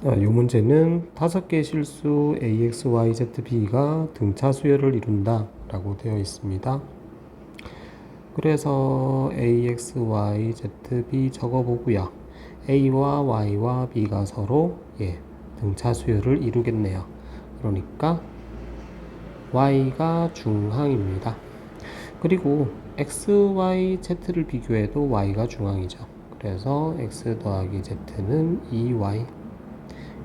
이 문제는 5개의 실수 ax, y, z, b가 등차 수열을 이룬다 라고 되어 있습니다. 그래서 ax, y, z, b 적어보고요. a와 y와 b가 서로 등차 수열을 이루겠네요. 그러니까 y가 중항입니다. 그리고 x, y, z를 비교해도 y가 중항이죠. 그래서 x 더하기 z는 2y.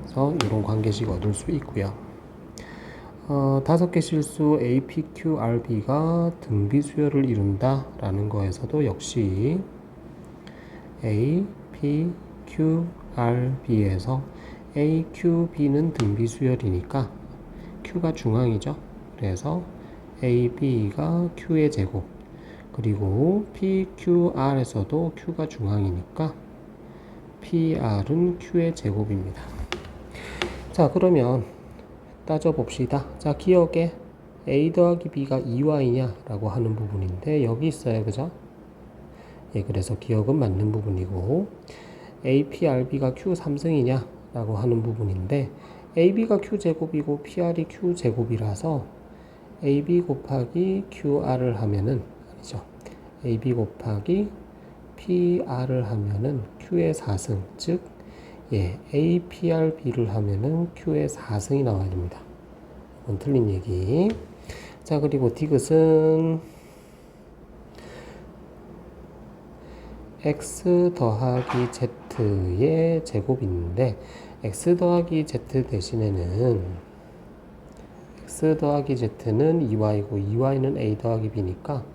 그래서 이런 관계식 얻을 수 있고요. 5개 실수 A, P, Q, R, B가 등비 수열을 이룬다 라는 거에서도 역시 A, P, Q, R, B에서 A, Q, B는 등비 수열이니까 Q가 중앙이죠. 그래서 A, B가 Q의 제곱, 그리고 P, Q, R에서도 Q가 중앙이니까 P, R은 Q의 제곱입니다. 자, 그러면 따져봅시다. 자, 기억에 A 더하기 B가 2Y냐 라고 하는 부분인데 여기 있어요. 그죠? 그래서 기억은 맞는 부분이고, APRB가 Q3승이냐 라고 하는 부분인데 AB가 Q제곱이고 PR이 Q제곱이라서 AB 곱하기 QR을 하면은, 아니죠, AB 곱하기 PR을 하면은 Q의 4승, 즉 APRB를 하면은 Q의 4승이 나와야 됩니다. 이건 틀린 얘기. 자, 그리고 디귿은 x 더하기 z의 제곱인데 x 더하기 z 대신에는 x 더하기 z는 2y고 2y는 a 더하기 b니까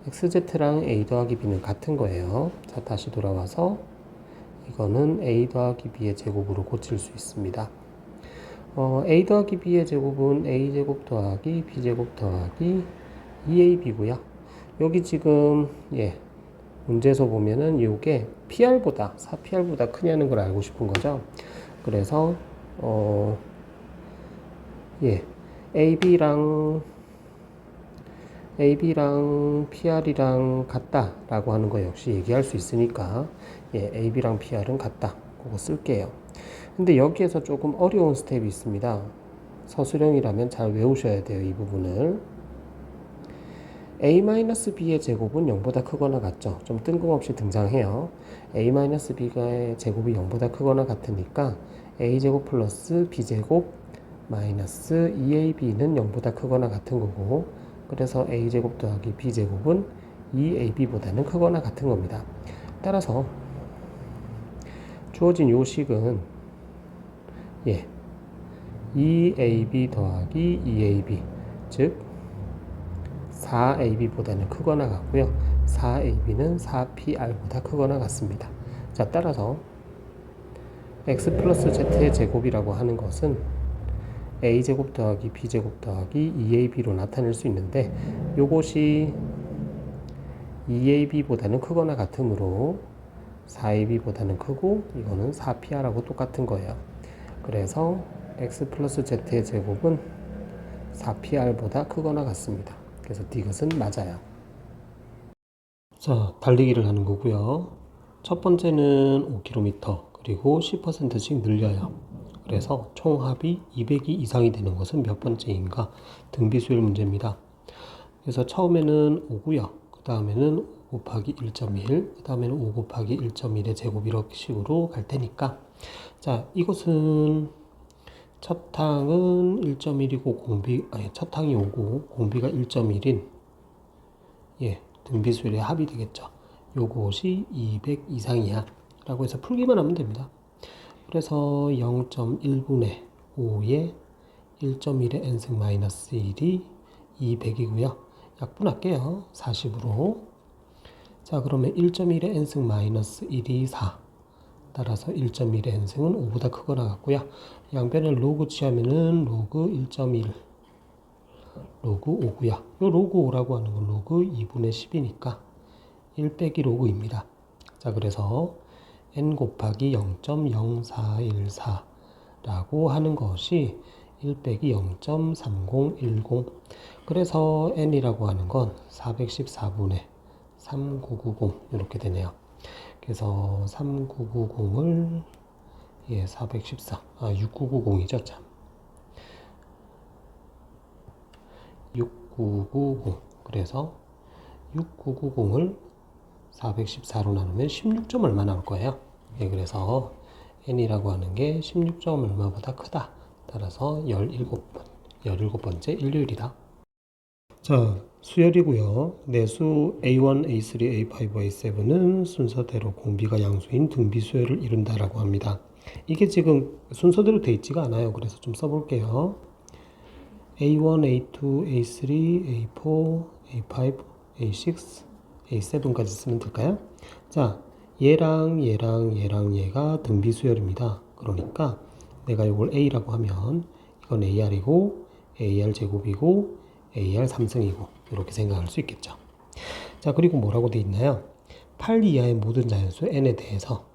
xz랑 a 더하기 b는 같은 거예요. 자, 다시 돌아와서 이거는 a 더하기 b의 제곱으로 고칠 수 있습니다. a 더하기 b의 제곱은 a제곱 더하기 b제곱 더하기 2ab고요. 여기 지금 문제에서 보면은 이게 PR보다 4PR보다 크냐는 걸 알고 싶은 거죠. 그래서 AB랑 PR이랑 같다라고 하는 거 역시 얘기할 수 있으니까 AB랑 PR은 같다. 그거 쓸게요. 근데 여기에서 조금 어려운 스텝이 있습니다. 서술형이라면 잘 외우셔야 돼요. 이 부분을. A-B의 제곱은 0보다 크거나 같죠. 좀 뜬금없이 등장해요. A-B의 제곱이 0보다 크거나 같으니까 A제곱 플러스 B제곱 마이너스 2AB는 0보다 크거나 같은 거고, 그래서 A제곱 더하기 B제곱은 2AB보다는 크거나 같은 겁니다. 따라서 주어진 요식은 2AB 더하기 2AB, 즉 4AB보다는 크거나 같고요. 4AB는 4PR보다 크거나 같습니다. 자, 따라서 X 플러스 Z의 제곱이라고 하는 것은 A제곱 더하기 B제곱 더하기 2AB로 나타낼 수 있는데, 요것이 2AB보다는 크거나 같으므로 4AB보다는 크고 이거는 4PR하고 똑같은 거예요. 그래서 X 플러스 Z의 제곱은 4PR보다 크거나 같습니다. 그래서 디귿은 맞아요. 자, 달리기를 하는 거고요. 첫 번째는 5km, 그리고 10%씩 늘려요. 그래서 총합이 200이 이상이 되는 것은 몇 번째인가? 등비수열 문제입니다. 그래서 처음에는 5고요. 그 다음에는 5 곱하기 1.1, 그 다음에는 5 곱하기 1.1의 제곱, 이렇게 식으로 갈 테니까, 자, 이것은 첫 항은 1.1이고 첫 항이 5고 공비가 1.1인 등비수열의 합이 되겠죠. 요것이 200 이상이야 라고 해서 풀기만 하면 됩니다. 그래서 0.1분의 5에 1.1의 n승 마이너스 1이 200이고요. 약분할게요. 40으로. 자, 그러면 1.1의 n승 마이너스 1이 4. 따라서 1.1의 n승은 5보다 크거나 같고요. 양변을 로그 취하면은 로그 1.1 로그 5고요. 요 로그 5라고 하는 건 로그 2분의 10이니까 1 빼기 로그 입니다. 자, 그래서 n 곱하기 0.0414 라고 하는 것이 1 빼기 0.3010. 그래서 n이라고 하는 건 414분의 3990 이렇게 되네요. 그래서 3990을 예, 414. 6990이죠, 참. 6990. 그래서 6990을 414로 나누면 16점 얼마 나올 거예요. 예, 그래서 n이라고 하는 게 16점 얼마보다 크다. 따라서 17번째 일요일이다. 자, 수열이고요. 내수 A1, A3, A5, A7은 순서대로 공비가 양수인 등비 수열을 이룬다라고 합니다. 이게 지금 순서대로 돼 있지가 않아요. 그래서 좀 써볼게요. A1, A2, A3, A4, A5, A6, A7까지 쓰면 될까요? 자, 얘랑 얘가 등비 수열입니다. 그러니까 내가 이걸 A라고 하면 이건 AR이고 AR 제곱이고 AR 3승이고 이렇게 생각할 수 있겠죠. 자, 그리고 뭐라고 돼 있나요? 8 이하의 모든 자연수 n에 대해서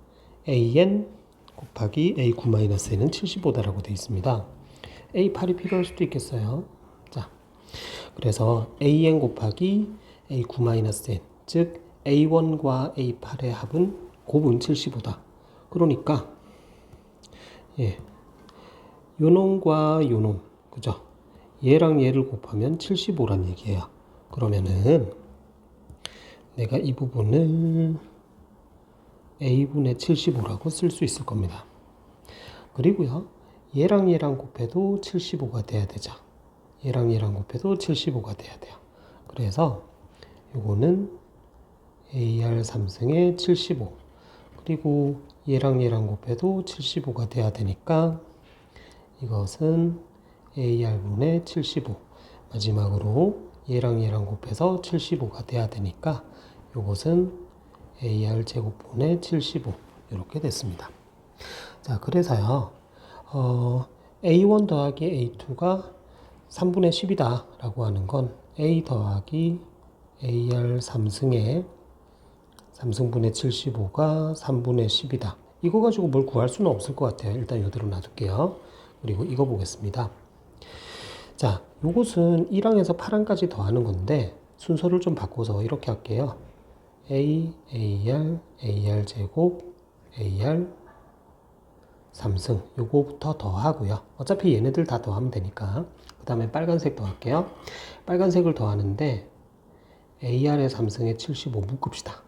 an 곱하기 a9-n은 75다라고 돼 있습니다. a8이 필요할 수도 있겠어요. 자, 그래서 an 곱하기 a9-n, 즉 a1과 a8의 합은 곱은 75다. 그러니까 예, 요놈과 요놈, 그죠? 얘랑 얘를 곱하면 75란 얘기예요. 그러면은 내가 이 부분을 a분의 75라고 쓸 수 있을 겁니다. 그리고요, 얘랑 얘랑 곱해도 75가 돼야 되죠. 얘랑 얘랑 곱해도 75가 돼야 돼요. 그래서 요거는 AR 3승의 75, 그리고 얘랑 얘랑 곱해도 75가 돼야 되니까 이것은 AR분의 75, 마지막으로 얘랑 얘랑 곱해서 75가 돼야 되니까 이것은 AR 제곱분의 75 이렇게 됐습니다. 자, 그래서요, A1 더하기 A2가 3분의 10이다 라고 하는 건 A 더하기 AR 3승의 3승분의 75가 3분의 10이다. 이거 가지고 뭘 구할 수는 없을 것 같아요. 일단 이대로 놔둘게요. 그리고 이거 보겠습니다. 자, 요것은 1항에서 8항까지 더하는 건데 순서를 좀 바꿔서 이렇게 할게요. A, AR, AR 제곱, AR 3승 요거부터 더하고요. 어차피 얘네들 다 더하면 되니까. 그 다음에 빨간색 더할게요. 빨간색을 더하는데 AR의 3승에 75 묶읍시다.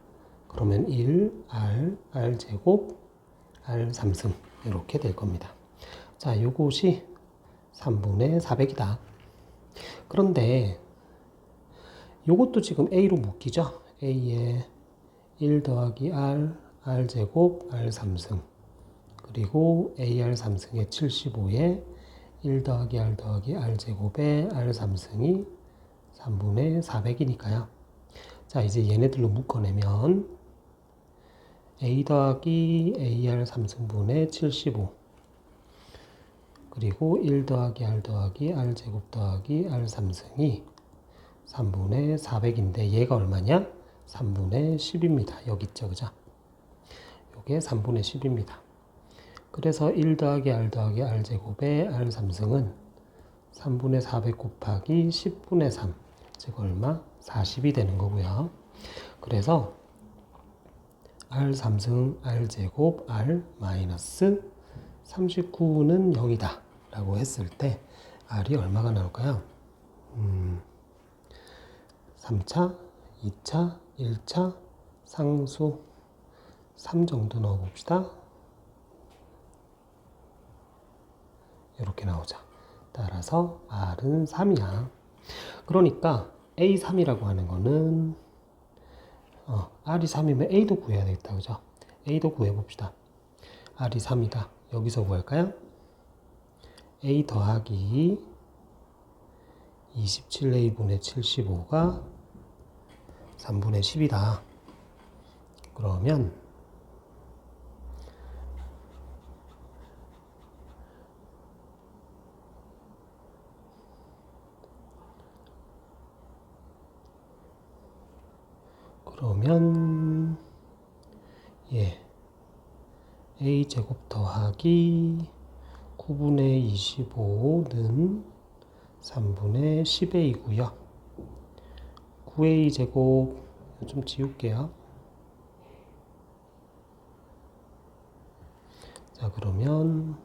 그러면 1, R 제곱, R 3승 이렇게 될 겁니다. 자, 요것이 3분의 400이다. 그런데 요것도 지금 A로 묶이죠? A에 1 더하기 R 제곱, R 3승. 그리고 AR 3승의 75에 1 더하기 R 제곱에 R 3승이 3분의 400이니까요. 자, 이제 얘네들로 묶어내면 A 더하기 AR 3승분의 75, 그리고 1 더하기 R 제곱 더하기 R 3승이 3분의 400인데 얘가 얼마냐? 3분의 10입니다. 여기 있죠, 그죠? 요게 3분의 10입니다. 그래서 1 더하기 R 제곱의 R 3승은 3분의 400 곱하기 10분의 3, 즉 얼마? 40이 되는 거고요. 그래서 R 3승 R 제곱 R 마이너스 39는 0이다 라고 했을 때 R이 얼마가 나올까요? 3차, 2차, 1차, 상수 3 정도 넣어봅시다. 이렇게 나오죠. 따라서 R은 3이야. 그러니까 A3이라고 하는 거는 R이 3이면 A도 구해야 되겠다. 그죠? A도 구해봅시다. R이 3이다. 여기서 구할까요? A 더하기 27A분의 75가 3분의 10이다. 그러면 예, A제곱 더하기 9분의 25는 3분의 10A이고요. 9A제곱 좀 지울게요. 자, 그러면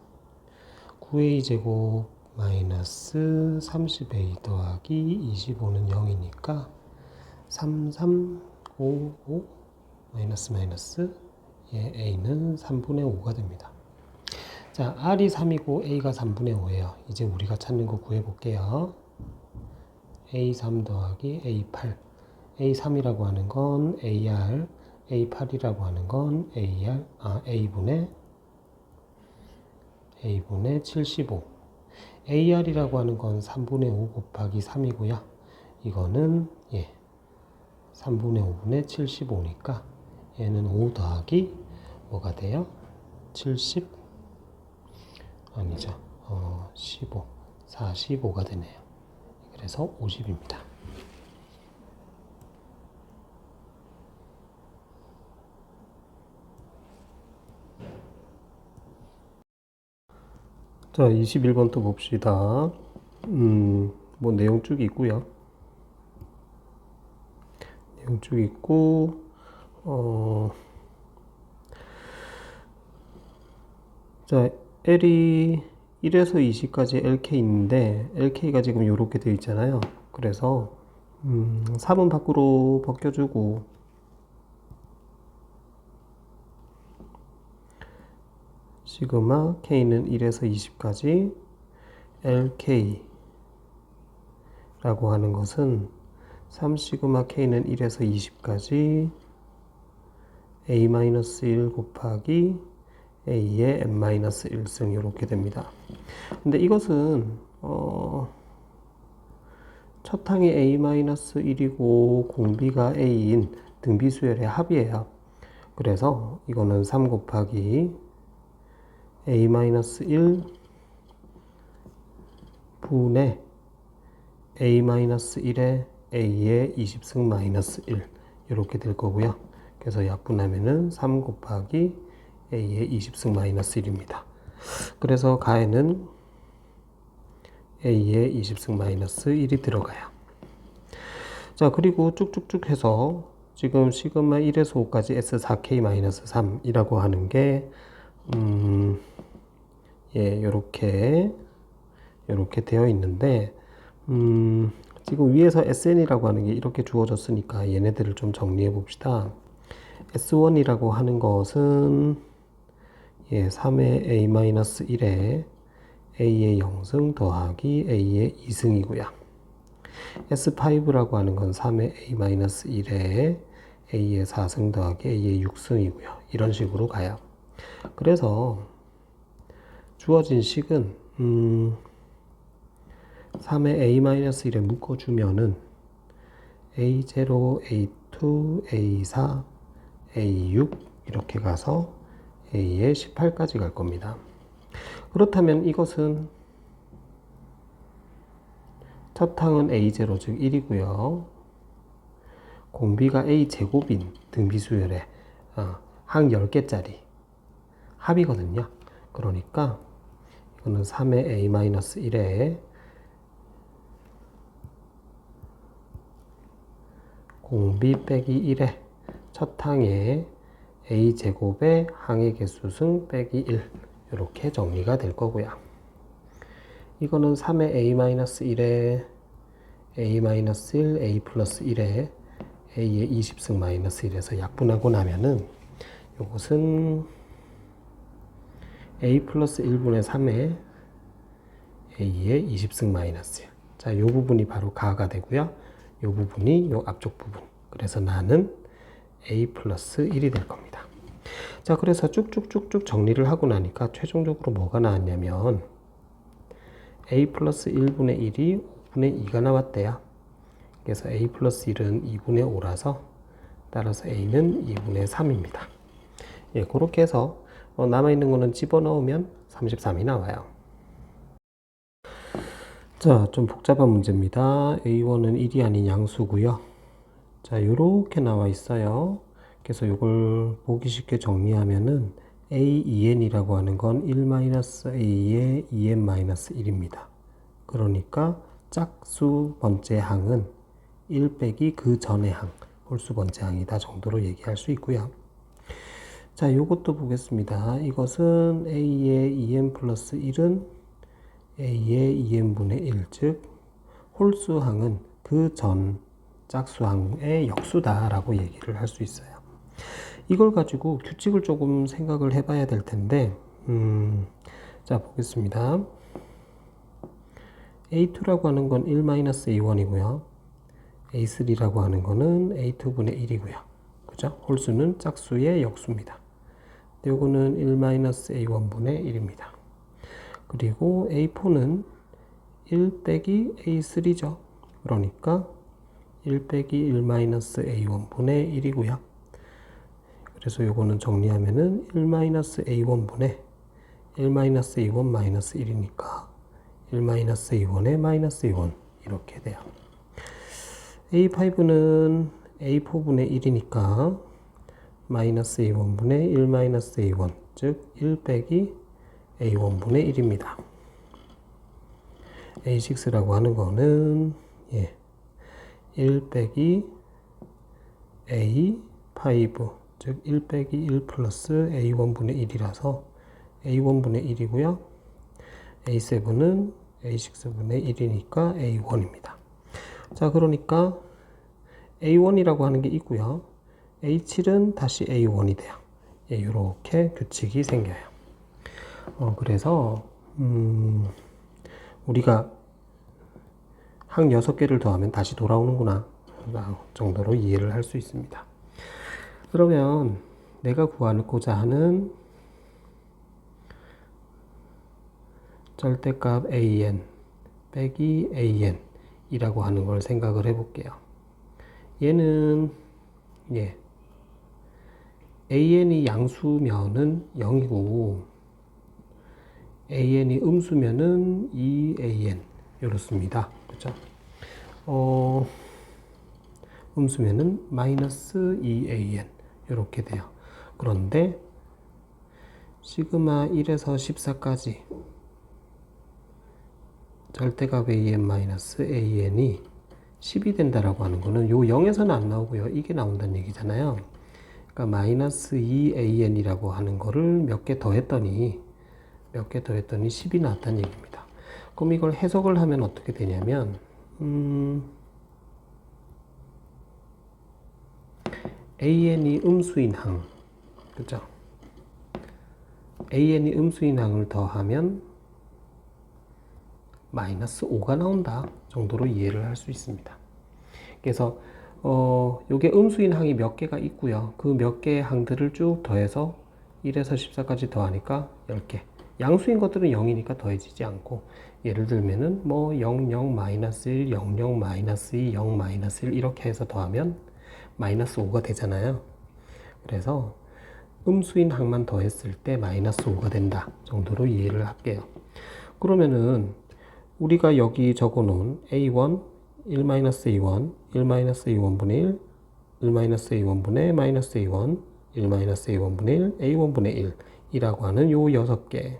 9a제곱 마이너스 30a 더하기 25는 0이니까 3355 마이너스 예, a는 3분의 5가 됩니다. 자, r이 3이고 a가 3분의 5예요. 이제 우리가 찾는 거 구해볼게요. a3 더하기 a8 a3이라고 하는 건 ar, a8이라고 하는 건 a분의 75. ar이라고 하는 건 3분의 5 곱하기 3이고요. 이거는 3분의 5분의 75니까 얘는 5 더하기 뭐가 돼요? 70? 아니죠. 15. 45가 되네요. 그래서 50입니다. 자, 21번 또 봅시다. 뭐 내용 쭉 있고요. 내용 쭉 있고, 자, L이 1에서 20까지 LK인데, LK가 지금 이렇게 되어 있잖아요. 그래서, 3은 밖으로 벗겨주고, 시그마 K는 1에서 20까지 LK라고 하는 것은 3시그마 K는 1에서 20까지 A-1 곱하기 A의 n-1승 이렇게 됩니다. 근데 이것은 첫 항이 A-1이고 공비가 A인 등비수열의 합이에요. 그래서 이거는 3 곱하기 A-1 분의 A-1의 A의 20승 마이너스 1 이렇게 될 거고요. 그래서 약분하면은 3 곱하기 A의 20승 마이너스 1입니다. 그래서 가에는 A의 20승 마이너스 1이 들어가요. 자, 그리고 쭉쭉쭉 해서 지금 시그마 1에서 5까지 S4K 마이너스 3이라고 하는 게 요렇게 되어 있는데 지금 위에서 SN이라고 하는 게 이렇게 주어졌으니까 얘네들을 좀 정리해 봅시다. S1이라고 하는 것은 3의 A-1에 A의 0승 더하기 A의 2승이고요. S5라고 하는 건 3의 A-1에 A의 4승 더하기 A의 6승이고요. 이런 식으로 가요. 그래서 주어진 식은 3의 A-1에 묶어주면은 A0, A2, A4, A6 이렇게 가서 A의 18까지 갈 겁니다. 그렇다면 이것은 첫 항은 A0 즉 1이고요. 공비가 A제곱인 등비수열의 항 10개짜리 합이거든요. 그러니까 이거는 3의 A-1에 공비 빼기 1에 첫 항에 A제곱의 항의 개수승 빼기 1 이렇게 정리가 될 거고요. 이거는 3의 A-1에 A-1, A 플러스 1에 A의 20승 마이너스 1에서 약분하고 나면은 이것은 A 플러스 1분의 3에 A의 20승 마이너스 1. 자, 이 부분이 바로 가가 되고요. 이 부분이 이 앞쪽 부분. 그래서 나는 A 플러스 1이 될 겁니다. 자, 그래서 쭉쭉쭉쭉 정리를 하고 나니까 최종적으로 뭐가 나왔냐면 A 플러스 1분의 1이 5분의 2가 나왔대요. 그래서 A 플러스 1은 2분의 5라서 따라서 A는 2분의 3입니다. 그렇게 해서 남아있는 거는 집어넣으면 33이 나와요. 자, 좀 복잡한 문제입니다. A1은 1이 아닌 양수고요. 자, 요렇게 나와 있어요. 그래서 이걸 보기 쉽게 정리하면은 A2n이라고 하는 건 1-A의 2n-1입니다. 그러니까 짝수 번째 항은 1 빼기 그 전의 항, 홀수 번째 항이다 정도로 얘기할 수 있고요. 자, 요것도 보겠습니다. 이것은 a의 2n 플러스 1은 a의 2n분의 1, 즉 홀수항은 그 전 짝수항의 역수다라고 얘기를 할 수 있어요. 이걸 가지고 규칙을 조금 생각을 해봐야 될 텐데, 자, 보겠습니다. A2라고 하는 건 1-A1이고요. A3라고 하는 거는 A2분의 1이고요. 그죠? 홀수는 짝수의 역수입니다. 요거는 1-A1분의 1입니다. 그리고 A4는 1 빼기 A3죠. 그러니까 1 빼기 1-A1분의 1이고요. 그래서 요거는 정리하면은 1-A1분의 1-A1-1이니까 1-A1의 마이너스 1 이렇게 돼요. A5는 A4분의 1이니까 마이너스 A1분의 1-A1, 즉 1 빼기 A1분의 1입니다. A6라고 하는 거는 1 빼기 A5, 즉 1 빼기 1 플러스 A1분의 1이라서 A1분의 1이고요. A7은 A6분의 1이니까 A1입니다. 자, 그러니까 A1이라고 하는 게 있고요. A7은 다시 A1이 돼요. 이렇게 규칙이 생겨요. 그래서 우리가 항 6개를 더하면 다시 돌아오는구나 정도로 이해를 할 수 있습니다. 그러면 내가 구하고자 하는 절대값 an 빼기 an 이라고 하는 걸 생각을 해 볼게요. 얘는 an이 양수면은 0이고 an이 음수면은 2an 이렇습니다. 그죠? 음수면은 마이너스 2an 이렇게 돼요. 그런데 시그마 1에서 14까지 절대값 an-an이 10이 된다라고 하는 거는 요 0에서는 안 나오고요. 이게 나온다는 얘기잖아요. 그러니까 마이너스 2an이라고 하는 거를 몇 개 더했더니 10이 나왔다는 얘기입니다. 그럼 이걸 해석을 하면 어떻게 되냐면 an이 음수인 항, 그죠? an이 음수인 항을 더하면 마이너스 5가 나온다 정도로 이해를 할 수 있습니다. 그래서 요게 음수인 항이 몇 개가 있고요. 그 몇 개의 항들을 쭉 더해서 1에서 14까지 더하니까 10개. 양수인 것들은 0이니까 더해지지 않고, 예를 들면은 뭐 0, 0, 마이너스 1, 0, 0, 마이너스 2, 0, 마이너스 1 이렇게 해서 더하면 마이너스 5가 되잖아요. 그래서 음수인 항만 더했을 때 마이너스 5가 된다 정도로 이해를 할게요. 그러면은 우리가 여기 적어 놓은 A1, 1-A1, 1-A1분의 1, 1-A1분의 마이너스 A1, 1-A1분의 1, A1분의 1 이라고 하는 요 6개,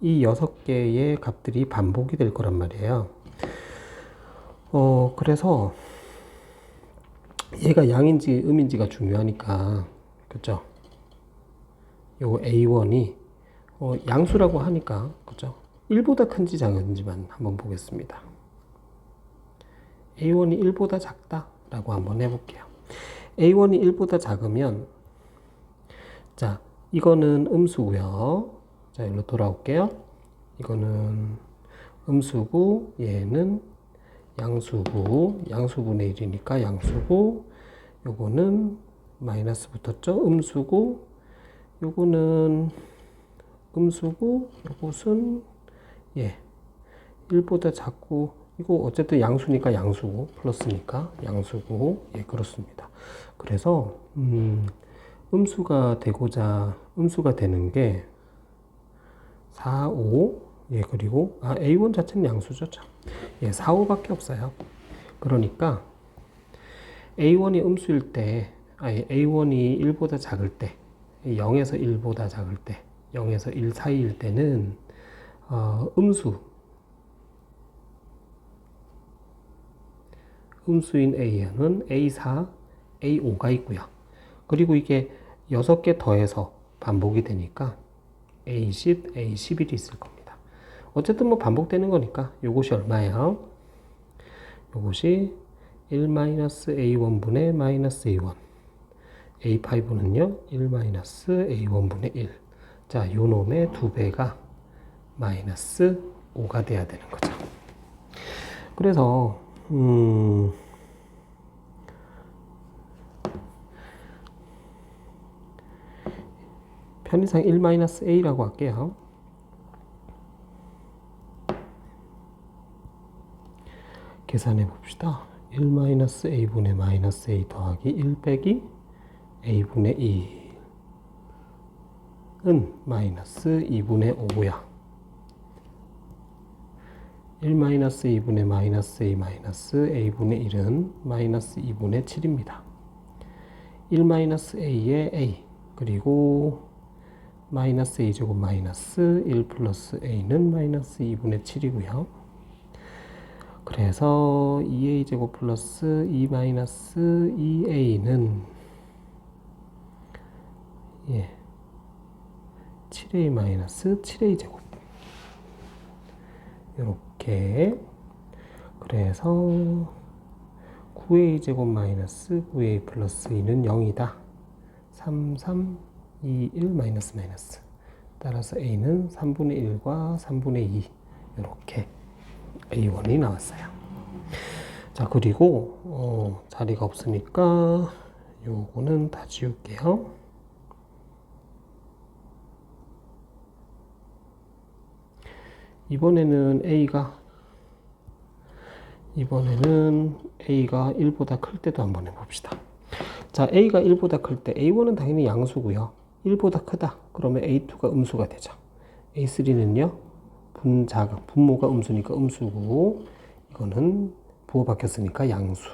이 6개의 값들이 반복이 될 거란 말이에요. 그래서 얘가 양인지 음인지가 중요하니까, 그죠? 요 A1이 양수라고 하니까, 그죠? 1보다 큰지 작은지만 한번 보겠습니다. A1이 1보다 작다라고 한번 해볼게요. A1이 1보다 작으면, 자, 이거는 음수고요. 자, 일로 돌아올게요. 이거는 음수고, 얘는 양수고, 양수분의 1이니까 양수고, 요거는 마이너스 붙었죠? 음수고, 요거는 음수고, 요것은 1보다 작고, 이거 어쨌든 양수니까 양수고, 플러스니까 양수고, 그렇습니다. 그래서 음수가 되는 게 4, 5, 그리고 A1 자체는 양수죠. 4, 5밖에 없어요. 그러니까 A1이 음수일 때, A1이 1보다 작을 때, 0에서 1보다 작을 때, 0에서 1 사이일 때는 음수인 A는 A4, A5가 있고요. 그리고 이게 6개 더해서 반복이 되니까 A10, A11이 있을 겁니다. 어쨌든 뭐 반복되는 거니까 요것이 얼마예요? 요것이 1-A1분의 -A1. A5는요 1-A1분의 1. 자, 요 놈의 2배가 -5가 돼야 되는 거죠. 그래서 편의상 1-A라고 할게요. 계산해 봅시다. 1-A분의 -A 더하기 1 빼기 A분의 2은 -2분의 5야. 1-A분의 -A A분의 1은 -2분의 7입니다. 1-A의 A 그리고 -A제곱 -1 플러스 A는 -2분의 7이고요. 그래서 2A제곱 플러스 2-2A는 7A-7A제곱 이렇게. 그래서 9A제곱 마이너스 9A 플러스 2는 0이다. 3, 3, 2, 1 마이너스 마이너스. 따라서 A는 3분의 1과 3분의 2 이렇게 A1이 나왔어요. 자, 그리고 자리가 없으니까 요거는 다 지울게요. 이번에는 A가 1보다 클 때도 한번 해봅시다. 자, A가 1보다 클 때 A1은 당연히 양수고요. 1보다 크다. 그러면 A2가 음수가 되죠. A3는요. 분모가 음수니까 음수고, 이거는 부호 바뀌었으니까 양수.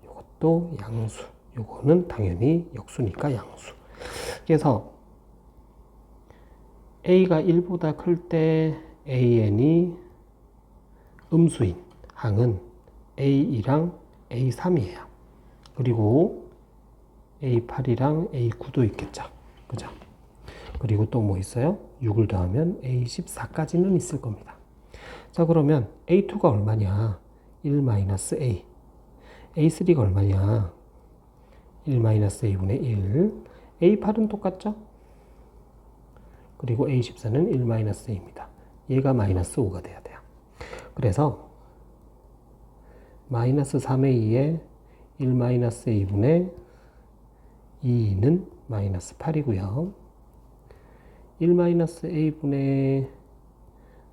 이것도 양수. 이거는 당연히 역수니까 양수. 그래서 A가 1보다 클 때 AN이 음수인 항은 A2랑 A3이에요. 그리고 A8이랑 A9도 있겠죠. 그죠? 그리고 또 뭐 있어요? 6을 더하면 A14까지는 있을 겁니다. 자, 그러면 A2가 얼마냐? 1-A. A3가 얼마냐? 1-A분의 1. A8은 똑같죠? 그리고 A14는 1-A입니다. 얘가 -5가 돼야 돼요. 그래서 -3A에 1-A분의 2는 -8이고요. 1-A분의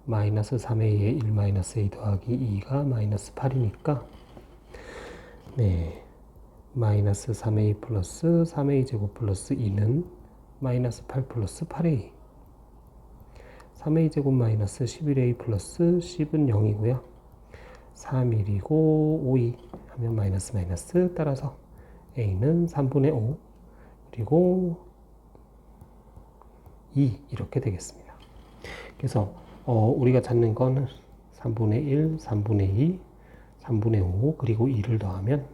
-3A에 1-A 더하기 2가 -8이니까 네, -3A 플러스 3A 제곱 플러스 2는 -8 플러스 8A. 3A 제곱 마이너스 11A 플러스 10은 0이고요. 3일이고 5이 하면 마이너스 따라서 A는 3분의 5 그리고 2 이렇게 되겠습니다. 그래서 우리가 찾는 거는 3분의 1, 3분의 2, 3분의 5 그리고 2를 더하면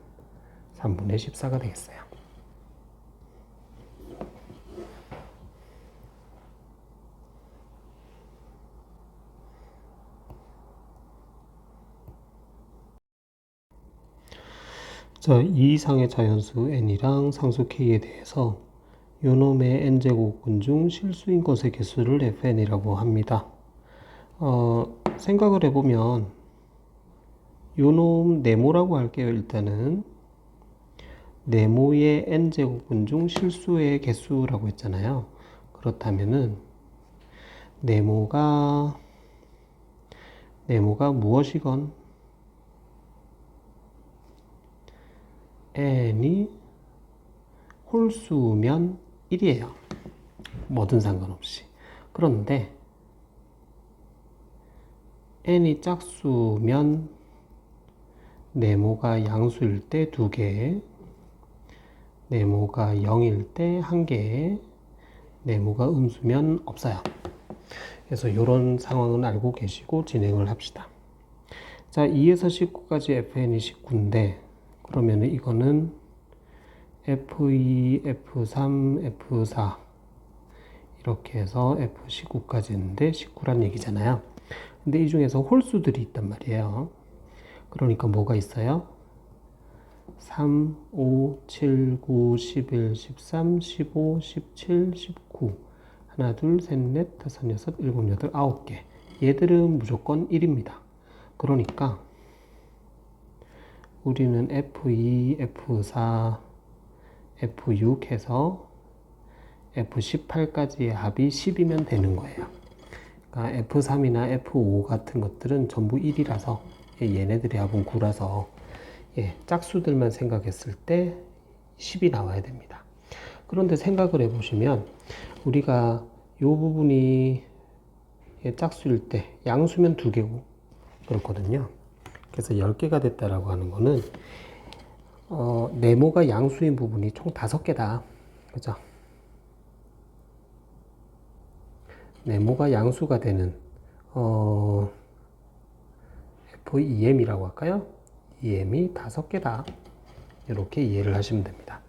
3분의 14가 되겠어요. 자, 이 이상의 자연수 n이랑 상수 k에 대해서 요놈의 n제곱근 중 실수인 것의 개수를 fn이라고 합니다. 생각을 해보면 요놈 네모라고 할게요. 일단은 네모의 n제곱근 중 실수의 개수라고 했잖아요. 그렇다면은 네모가 무엇이건 n이 홀수면 1이에요. 뭐든 상관없이. 그런데 n이 짝수면 네모가 양수일 때 2개, 네모가 0일 때 1개, 네모가 음수면 없어요. 그래서 이런 상황은 알고 계시고 진행을 합시다. 자, 2에서 19까지 fn이 19인데 그러면 이거는 F2, F3, F4 이렇게 해서 F19까지 있는데 19란 얘기잖아요. 근데 이 중에서 홀수들이 있단 말이에요. 그러니까 뭐가 있어요? 3, 5, 7, 9, 11, 13, 15, 17, 19 하나, 둘, 셋, 넷, 다섯, 여섯, 일곱, 여덟, 아홉 개. 얘들은 무조건 1입니다. 그러니까 우리는 F2, F4, F6 해서 F18까지의 합이 10이면 되는 거예요. 그러니까 F3이나 F5 같은 것들은 전부 1이라서 얘네들의 합은 9라서 짝수들만 생각했을 때 10이 나와야 됩니다. 그런데 생각을 해보시면 우리가 이 부분이 짝수일 때 양수면 2개고 그렇거든요. 그래서 10개가 됐다라고 하는 거는 네모가 양수인 부분이 총 5개다. 그죠? 네모가 양수가 되는 F2M이라고 할까요? EM이 5개다. 이렇게 이해를 하시면 됩니다.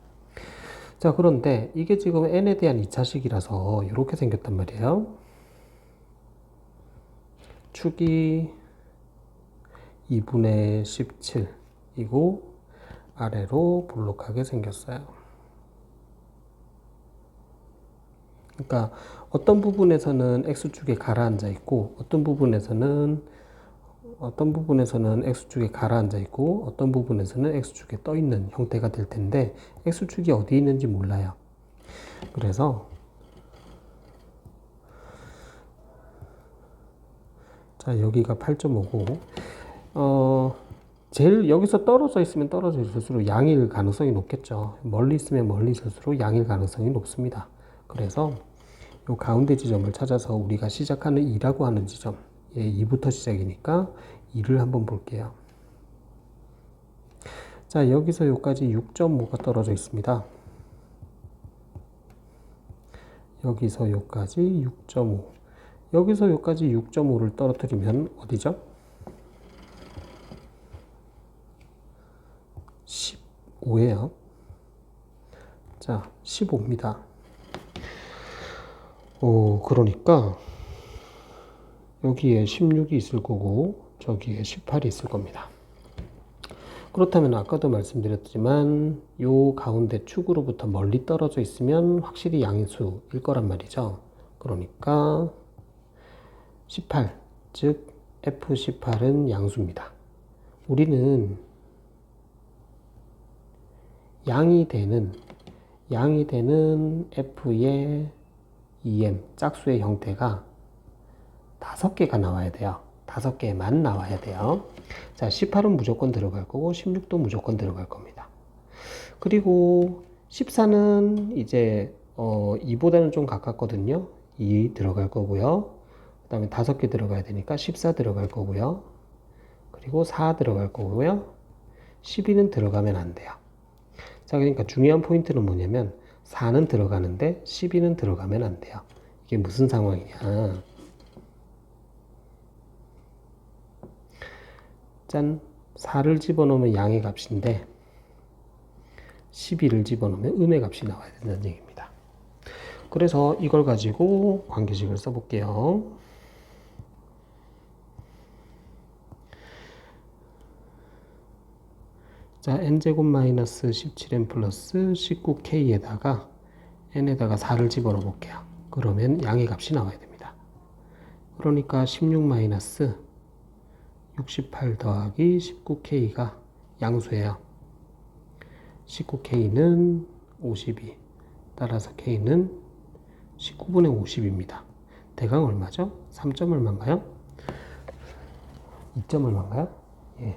자, 그런데 이게 지금 n에 대한 2차식이라서 이렇게 생겼단 말이에요. 축이 2분의 17이고 아래로 볼록하게 생겼어요. 그러니까 어떤 부분에서는 x축에 가라앉아 있고 어떤 부분에서는 x축에 가라앉아 있고 어떤 부분에서는 x축에 떠 있는 형태가 될 텐데 x축이 어디 있는지 몰라요. 그래서 자, 여기가 8.5고 제일 여기서 떨어져 있으면 떨어져 있을수록 양일 가능성이 높겠죠. 멀리 있으면 멀리 있을수록 양일 가능성이 높습니다. 그래서 이 가운데 지점을 찾아서 우리가 시작하는 2라고 하는 지점, 2부터 시작이니까 2를 한번 볼게요. 자, 여기서 여기까지 6.5가 떨어져 있습니다. 여기서 여기까지 6.5. 여기서 여기까지 6.5를 떨어뜨리면 어디죠? 15예요. 자, 15입니다. 그러니까 여기에 16이 있을 거고 저기에 18이 있을 겁니다. 그렇다면 아까도 말씀드렸지만 요 가운데 축으로부터 멀리 떨어져 있으면 확실히 양수일 거란 말이죠. 그러니까 18, 즉 F18은 양수입니다. 우리는 양이 되는 F의 EM, 짝수의 형태가 5개가 나와야 돼요. 5개만 나와야 돼요. 자, 18은 무조건 들어갈 거고 16도 무조건 들어갈 겁니다. 그리고 14는 이제 2보다는 좀 가깝거든요. 2 들어갈 거고요. 그 다음에 5개 들어가야 되니까 14 들어갈 거고요. 그리고 4 들어갈 거고요. 12는 들어가면 안 돼요. 자, 그러니까 중요한 포인트는 뭐냐면 4는 들어가는데 12는 들어가면 안 돼요. 이게 무슨 상황이냐. 짠, 4를 집어넣으면 양의 값인데 12를 집어넣으면 음의 값이 나와야 된다는 얘기입니다. 그래서 이걸 가지고 관계식을 써볼게요. 자, n제곱 마이너스 17n 플러스 19k에다가 n에다가 4를 집어넣어 볼게요. 그러면 양의 값이 나와야 됩니다. 그러니까 16 마이너스 68 더하기 19k가 양수예요. 19k는 52, 따라서 k는 19분의 50입니다. 대강 얼마죠? 3점 얼마인가요? 2점 얼마인가요? 예.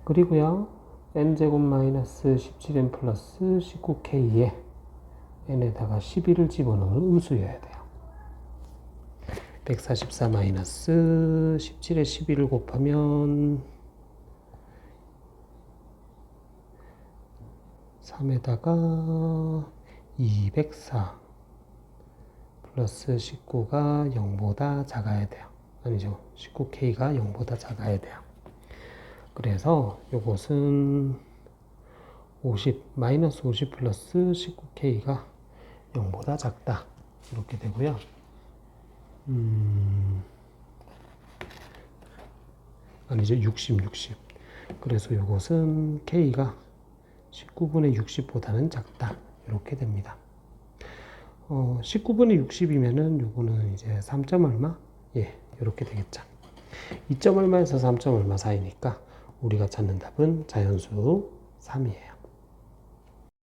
그리고요, n제곱 마이너스 17n 플러스 19k에 n에다가 12를 집어넣을 음수여야 돼요. 144 마이너스 17에 12를 곱하면 3에다가 204 플러스 19가 0보다 작아야 돼요. 아니죠. 19k가 0보다 작아야 돼요. 그래서 이것은 50, 마이너스 50 플러스 19K가 0보다 작다. 이렇게 되고요. 아니죠. 60. 그래서 이것은 K가 19분의 60보다는 작다. 이렇게 됩니다. 19분의 60이면은 요거는 이제 3점 얼마? 예, 이렇게 되겠죠. 2점 얼마에서 3점 얼마 사이니까 우리가 찾는 답은 자연수 3이에요.